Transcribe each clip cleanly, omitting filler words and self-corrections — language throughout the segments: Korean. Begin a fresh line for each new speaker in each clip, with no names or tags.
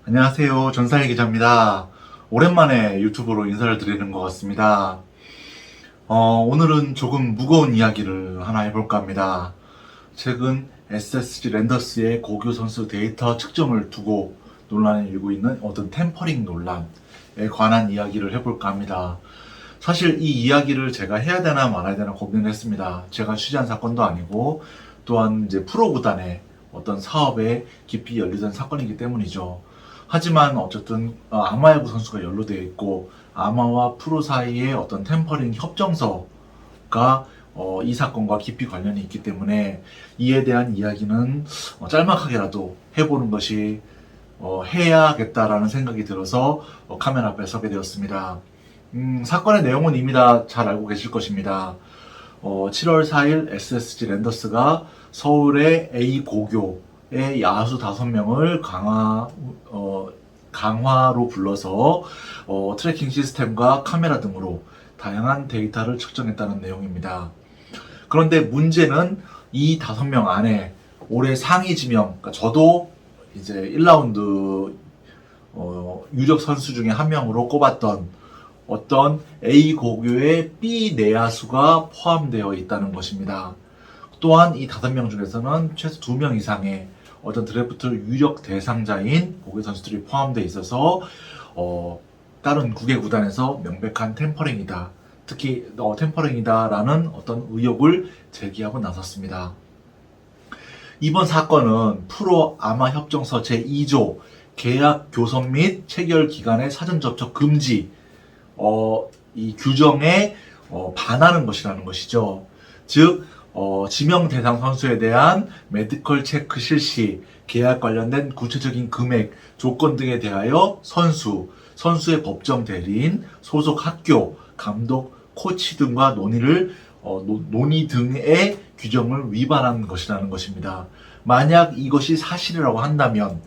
안녕하세요. 전사일 기자입니다. 오랜만에 유튜브로 인사를 드리는 것 같습니다. 오늘은 조금 무거운 이야기를 하나 해볼까 합니다. 최근 SSG 랜더스의 고교 선수 데이터 측정을 두고 논란이 일고 있는 어떤 템퍼링 논란에 관한 이야기를 해볼까 합니다. 사실 이 이야기를 제가 해야 되나 말아야 되나 고민을 했습니다. 제가 취재한 사건도 아니고 또한 이제 프로 구단의 어떤 사업에 깊이 연루된 사건이기 때문이죠. 하지만 어쨌든 아마야구 선수가 연루되어 있고 아마와 프로 사이의 어떤 템퍼링 협정서가 이 사건과 깊이 관련이 있기 때문에 이에 대한 이야기는 짤막하게라도 해보는 것이 해야겠다라는 생각이 들어서 카메라 앞에 서게 되었습니다. 사건의 내용은 이미 다 잘 알고 계실 것입니다. 7월 4일 SSG 랜더스가 서울의 A 고교의 야수 5명을 강화로 불러서 트래킹 시스템과 카메라 등으로 다양한 데이터를 측정했다는 내용입니다. 그런데 문제는 이 5명 안에 올해 상위 지명, 그러니까 저도 이제 1라운드 유력 선수 중에 한 명으로 꼽았던 어떤 A 고교의 B 내야수가 포함되어 있다는 것입니다. 또한 이 5명 중에서는 최소 2명 이상의 어떤 드래프트 유력 대상자인 고교 선수들이 포함되어 있어서 다른 국외 구단에서 명백한 템퍼링이다. 특히 템퍼링이다라는 어떤 의혹을 제기하고 나섰습니다. 이번 사건은 프로 아마 협정서 제2조 계약 교섭 및 체결 기간의 사전 접촉 금지 이 규정에 반하는 것이라는 것이죠. 즉 지명 대상 선수에 대한 메디컬 체크 실시, 계약 관련된 구체적인 금액, 조건 등에 대하여 선수의 법정 대리인, 소속 학교, 감독, 코치 등과 논의 등의 규정을 위반한 것이라는 것입니다. 만약 이것이 사실이라고 한다면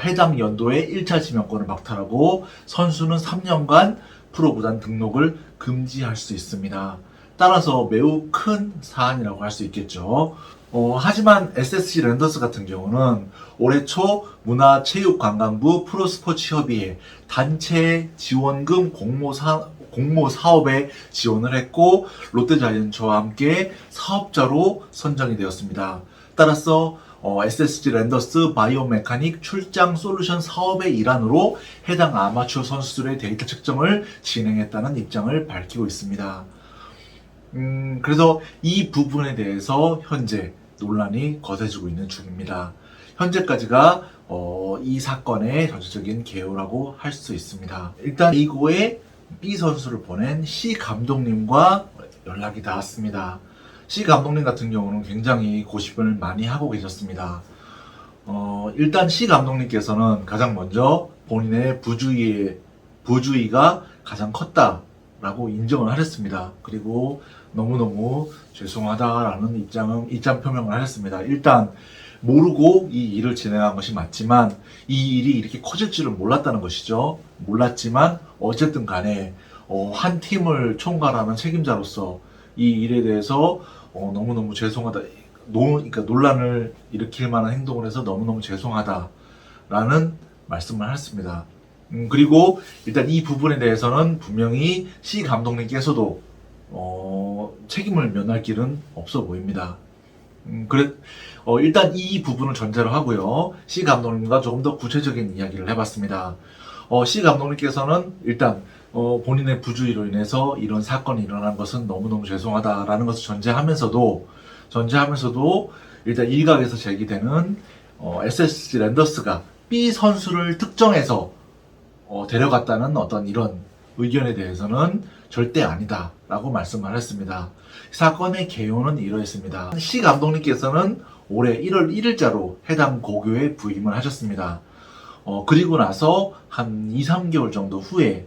해당 연도에 1차 지명권을 박탈하고 선수는 3년간 프로구단 등록을 금지할 수 있습니다. 따라서 매우 큰 사안이라고 할 수 있겠죠. 하지만 SSG 랜더스 같은 경우는 올해 초 문화체육관광부 프로스포츠협의회 단체 지원금 공모 사업에 지원을 했고 롯데자이언츠와 함께 사업자로 선정이 되었습니다. 따라서 SSG 랜더스 바이오메카닉 출장 솔루션 사업의 일환으로 해당 아마추어 선수들의 데이터 측정을 진행했다는 입장을 밝히고 있습니다. 그래서 이 부분에 대해서 현재 논란이 거세지고 있는 중입니다. 현재까지가 이 사건의 전체적인 개요라고 할 수 있습니다. 일단 A고에 B 선수를 보낸 C 감독님과 연락이 닿았습니다. C 감독님 같은 경우는 굉장히 고심을 많이 하고 계셨습니다. 일단 C 감독님께서는 가장 먼저 본인의 부주의가 가장 컸다라고 인정을 하셨습니다. 그리고 너무너무 죄송하다라는 입장 표명을 하셨습니다. 일단 모르고 이 일을 진행한 것이 맞지만 이 일이 이렇게 커질 줄은 몰랐다는 것이죠. 몰랐지만 어쨌든 간에 한 팀을 총괄하는 책임자로서 이 일에 대해서 너무너무 죄송하다. 그러니까 논란을 일으킬 만한 행동을 해서 너무너무 죄송하다라는 말씀을 하셨습니다. 그리고 일단 이 부분에 대해서는 분명히 C 감독님께서도 책임을 면할 길은 없어 보입니다. 일단 이 부분을 전제로 하고요. C 감독님과 조금 더 구체적인 이야기를 해봤습니다. C 감독님께서는 일단 본인의 부주의로 인해서 이런 사건이 일어난 것은 너무너무 죄송하다라는 것을 전제하면서도 일단 일각에서 제기되는 SSG 랜더스가 B 선수를 특정해서 데려갔다는 어떤 이런 의견에 대해서는 절대 아니다라고 말씀을 했습니다. 사건의 개요는 이러했습니다. C 감독님께서는 올해 1월 1일자로 해당 고교에 부임을 하셨습니다. 그리고 나서 한 2, 3개월 정도 후에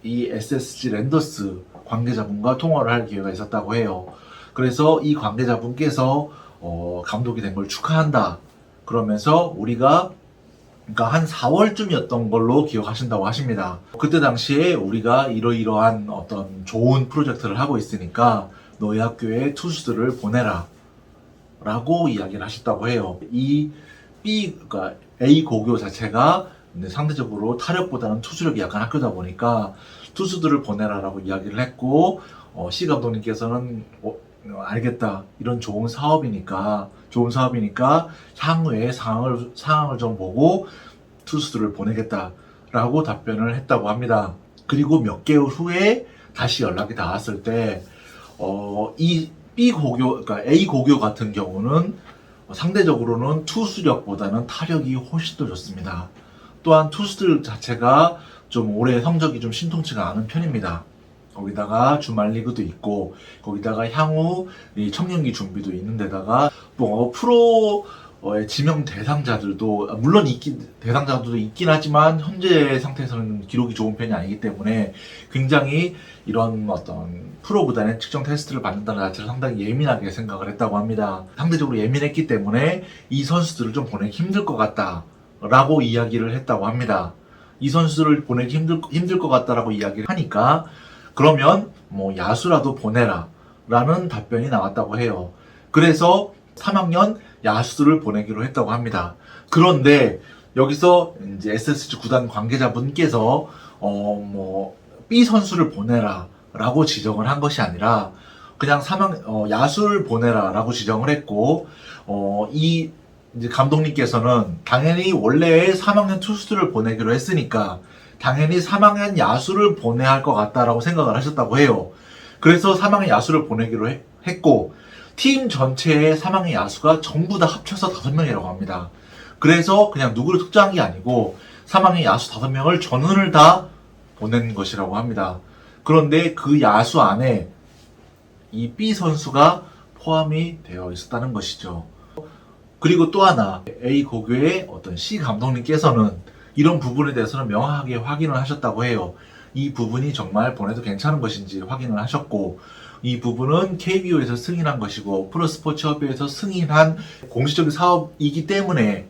이 SSG 랜더스 관계자분과 통화를 할 기회가 있었다고 해요. 그래서 이 관계자분께서 감독이 된 걸 축하한다. 그러면서 우리가 그러니까 한 4월쯤이었던 걸로 기억하신다고 하십니다. 그때 당시에 우리가 이러이러한 어떤 좋은 프로젝트를 하고 있으니까 너희 학교에 투수들을 보내라 라고 이야기를 하셨다고 해요. 그러니까 A 고교 자체가 근데 상대적으로 타력보다는 투수력이 약간 학교다 보니까 투수들을 보내라라고 이야기를 했고, C 감독님께서는 알겠다. 이런 좋은 사업이니까 향후에 상황을 좀 보고 투수들을 보내겠다라고 답변을 했다고 합니다. 그리고 몇 개월 후에 다시 연락이 닿았을 때, 이 그러니까 A 고교 같은 경우는 상대적으로는 투수력보다는 타력이 훨씬 더 좋습니다. 또한 투수들 자체가 좀 올해 성적이 좀 신통치가 않은 편입니다. 거기다가 주말 리그도 있고, 거기다가 향후 이 청년기 준비도 있는 데다가 뭐 프로의 지명 대상자들도 물론 대상자들도 있긴 하지만 현재 상태에서는 기록이 좋은 편이 아니기 때문에 굉장히 이런 어떤 프로 구단의 측정 테스트를 받는다는 자체를 상당히 예민하게 생각을 했다고 합니다. 상대적으로 예민했기 때문에 이 선수들을 좀 보내기 힘들 것 같다라고 이야기를 했다고 합니다. 이 선수들을 보내기 힘들 것 같다라고 이야기를 하니까 그러면 뭐 야수라도 보내라 라는 답변이 나왔다고 해요. 그래서 3학년 야수를 보내기로 했다고 합니다. 그런데 여기서 이제 SSG 구단 관계자분께서 B 선수를 보내라 라고 지정을 한 것이 아니라 그냥 야수를 보내라 라고 지정을 했고, 이제 감독님께서는 당연히 원래 3학년 투수들을 보내기로 했으니까 당연히 3학년 야수를 보내야 할 것 같다라고 생각을 하셨다고 해요. 그래서 3학년 야수를 보내기로 했고, 팀 전체의 3학년 야수가 전부 다 합쳐서 5명이라고 합니다. 그래서 그냥 누구를 특정한 게 아니고 3학년 야수 5명을 전원을 다 보낸 것이라고 합니다. 그런데 그 야수 안에 이 B 선수가 포함이 되어 있었다는 것이죠. 그리고 또 하나, A 고교의 어떤 C 감독님께서는 이런 부분에 대해서는 명확하게 확인을 하셨다고 해요. 이 부분이 정말 보내도 괜찮은 것인지 확인을 하셨고, 이 부분은 KBO에서 승인한 것이고 프로스포츠협회에서 승인한 공식적인 사업이기 때문에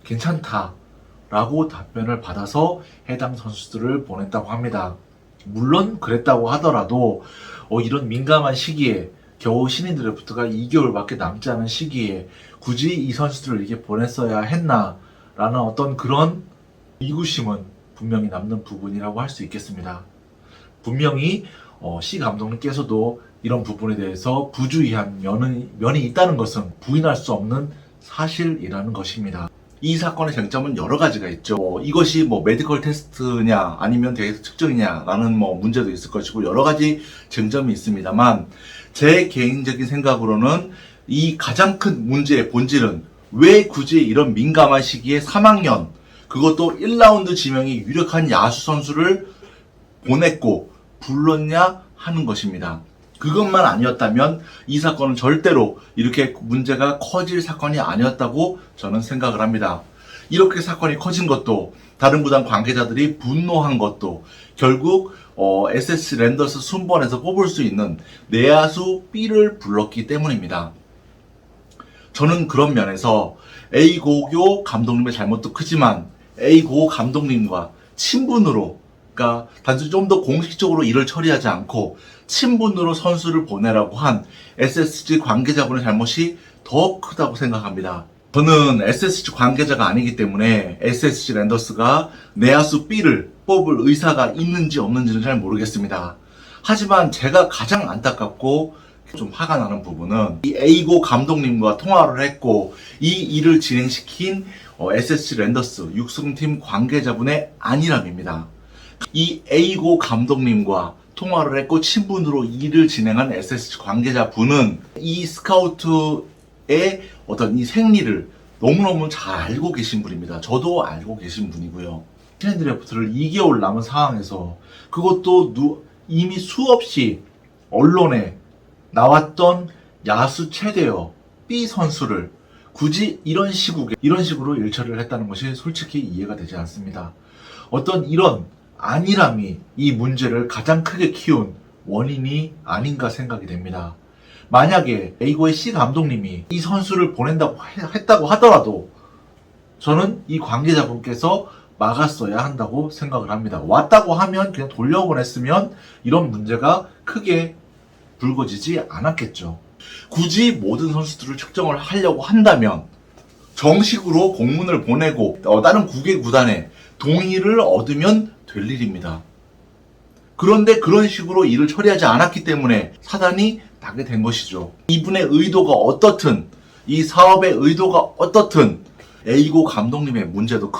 괜찮다라고 답변을 받아서 해당 선수들을 보냈다고 합니다. 물론 그랬다고 하더라도 이런 민감한 시기에 겨우 신인 드래프트가 2개월밖에 남지 않은 시기에 굳이 이 선수들을 이렇게 보냈어야 했나 라는 어떤 그런 의구심은 분명히 남는 부분이라고 할 수 있겠습니다. 분명히 C 감독님께서도 이런 부분에 대해서 부주의한 면이 있다는 것은 부인할 수 없는 사실이라는 것입니다. 이 사건의 쟁점은 여러 가지가 있죠. 이것이 뭐 메디컬 테스트냐 아니면 데이터 측정이냐라는 뭐 문제도 있을 것이고 여러 가지 쟁점이 있습니다만, 제 개인적인 생각으로는 이 가장 큰 문제의 본질은 왜 굳이 이런 민감한 시기에 3학년, 그것도 1라운드 지명이 유력한 야수 선수를 보냈고 불렀냐 하는 것입니다. 그것만 아니었다면 이 사건은 절대로 이렇게 문제가 커질 사건이 아니었다고 저는 생각을 합니다. 이렇게 사건이 커진 것도, 다른 구단 관계자들이 분노한 것도 결국 SSG 랜더스 순번에서 뽑을 수 있는 내야수 B를 불렀기 때문입니다. 저는 그런 면에서 A 고교 감독님의 잘못도 크지만 A 고 감독님과 친분으로, 그러니까 단순히 좀 더 공식적으로 일을 처리하지 않고 친분으로 선수를 보내라고 한 SSG 관계자분의 잘못이 더 크다고 생각합니다. 저는 SSG 관계자가 아니기 때문에 SSG 랜더스가 내야수 B를 뽑을 의사가 있는지 없는지는 잘 모르겠습니다. 하지만 제가 가장 안타깝고 좀 화가 나는 부분은 이 A고 감독님과 통화를 했고 이 일을 진행시킨 SSG 랜더스 육성팀 관계자분의 안일함입니다. 이 A고 감독님과 통화를 했고 친분으로 일을 진행한 SSG 관계자분은 이 스카우트의 어떤 이 생리를 너무너무 잘 알고 계신 분입니다. 저도 알고 계신 분이고요. 신인 드래프트를 2개월 남은 상황에서 그것도 이미 수없이 언론에 나왔던 야수 최대어 B 선수를 굳이 이런 식으로 일처리를 했다는 것이 솔직히 이해가 되지 않습니다. 어떤 이런 안일함이 이 문제를 가장 크게 키운 원인이 아닌가 생각이 됩니다. 만약에 A고의 C 감독님이 이 선수를 보낸다고 했다고 하더라도 저는 이 관계자분께서 막았어야 한다고 생각을 합니다. 왔다고 하면 그냥 돌려보냈으면 이런 문제가 크게 불거지지 않았겠죠. 굳이 모든 선수들을 측정을 하려고 한다면 정식으로 공문을 보내고 다른 9개 구단에 동의를 얻으면 될 일입니다. 그런데 그런 식으로 일을 처리하지 않았기 때문에 사단이 나게 된 것이죠. 이분의 의도가 어떻든, 이 사업의 의도가 어떻든 A고 감독님의 문제도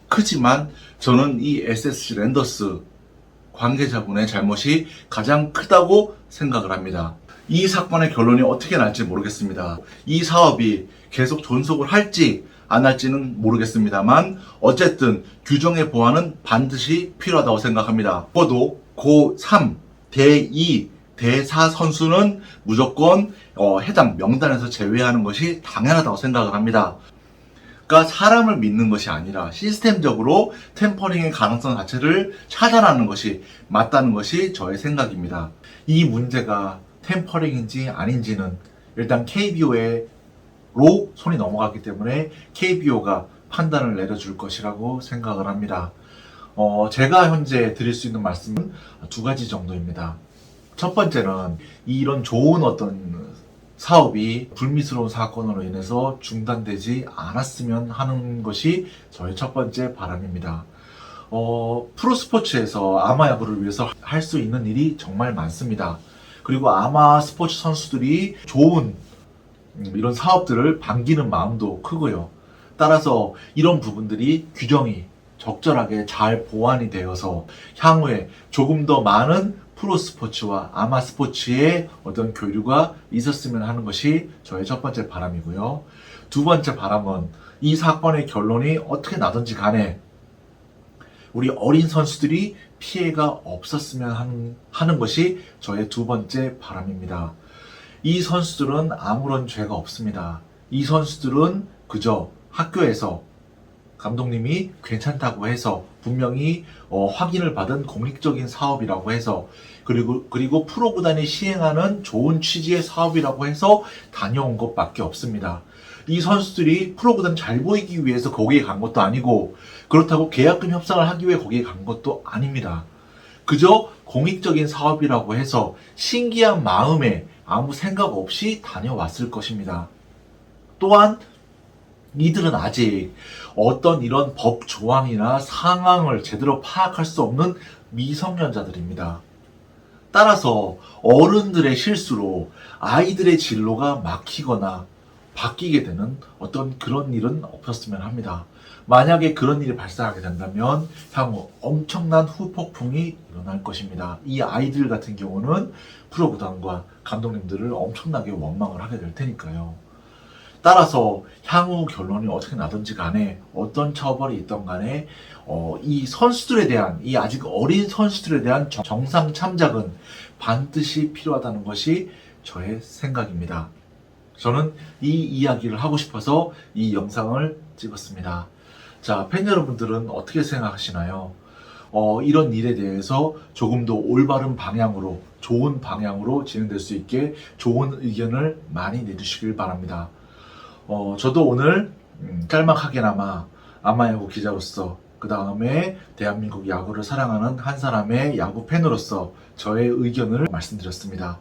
크지만 저는 이 SSC 랜더스 관계자분의 잘못이 가장 크다고 생각을 합니다. 이 사건의 결론이 어떻게 날지 모르겠습니다. 이 사업이 계속 존속을 할지 안 할지는 모르겠습니다만 어쨌든 규정의 보완은 반드시 필요하다고 생각합니다. 적어도 고3, 대2, 대4 선수는 무조건 해당 명단에서 제외하는 것이 당연하다고 생각을 합니다. 그러니까 사람을 믿는 것이 아니라 시스템적으로 템퍼링의 가능성 자체를 차단하는 것이 맞다는 것이 저의 생각입니다. 이 문제가 템퍼링인지 아닌지는 일단 KBO로 손이 넘어갔기 때문에 KBO가 판단을 내려줄 것이라고 생각을 합니다. 제가 현재 드릴 수 있는 말씀은 두 가지 정도입니다. 첫 번째는 이런 좋은 어떤 사업이 불미스러운 사건으로 인해서 중단되지 않았으면 하는 것이 저의 첫 번째 바람입니다. 프로스포츠에서 아마야구를 위해서 할 수 있는 일이 정말 많습니다. 그리고 아마 스포츠 선수들이 좋은 이런 사업들을 반기는 마음도 크고요. 따라서 이런 부분들이 규정이 적절하게 잘 보완이 되어서 향후에 조금 더 많은 프로스포츠와 아마스포츠의 어떤 교류가 있었으면 하는 것이 저의 첫 번째 바람이고요. 두 번째 바람은 이 사건의 결론이 어떻게 나든지 간에 우리 어린 선수들이 피해가 없었으면 하는 것이 저의 두 번째 바람입니다. 이 선수들은 아무런 죄가 없습니다. 이 선수들은 그저 학교에서 감독님이 괜찮다고 해서 분명히 확인을 받은 공익적인 사업이라고 해서 그리고 프로구단이 시행하는 좋은 취지의 사업이라고 해서 다녀온 것밖에 없습니다. 이 선수들이 프로구단 잘 보이기 위해서 거기에 간 것도 아니고 그렇다고 계약금 협상을 하기 위해 거기에 간 것도 아닙니다. 그저 공익적인 사업이라고 해서 신기한 마음에 아무 생각 없이 다녀왔을 것입니다. 또한 이들은 아직 어떤 이런 법 조항이나 상황을 제대로 파악할 수 없는 미성년자들입니다. 따라서 어른들의 실수로 아이들의 진로가 막히거나 바뀌게 되는 어떤 그런 일은 없었으면 합니다. 만약에 그런 일이 발생하게 된다면 향후 엄청난 후폭풍이 일어날 것입니다. 이 아이들 같은 경우는 프로구단과 감독님들을 엄청나게 원망을 하게 될 테니까요. 따라서 향후 결론이 어떻게 나든지 간에 어떤 처벌이 있던 간에 이 선수들에 대한 이 아직 어린 선수들에 대한 정상 참작은 반드시 필요하다는 것이 저의 생각입니다. 저는 이 이야기를 하고 싶어서 이 영상을 찍었습니다. 자, 팬 여러분들은 어떻게 생각하시나요? 이런 일에 대해서 조금 더 올바른 방향으로, 좋은 방향으로 진행될 수 있게 좋은 의견을 많이 내주시길 바랍니다. 저도 오늘 짤막하게나마 아마야구 기자로서 그 다음에 대한민국 야구를 사랑하는 한 사람의 야구 팬으로서 저의 의견을 말씀드렸습니다.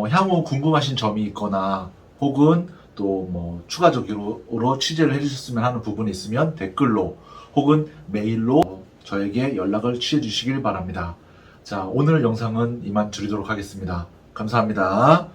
향후 궁금하신 점이 있거나 혹은 또 뭐 추가적으로 취재를 해주셨으면 하는 부분이 있으면 댓글로 혹은 메일로 저에게 연락을 취해 주시길 바랍니다. 자, 오늘 영상은 이만 줄이도록 하겠습니다. 감사합니다.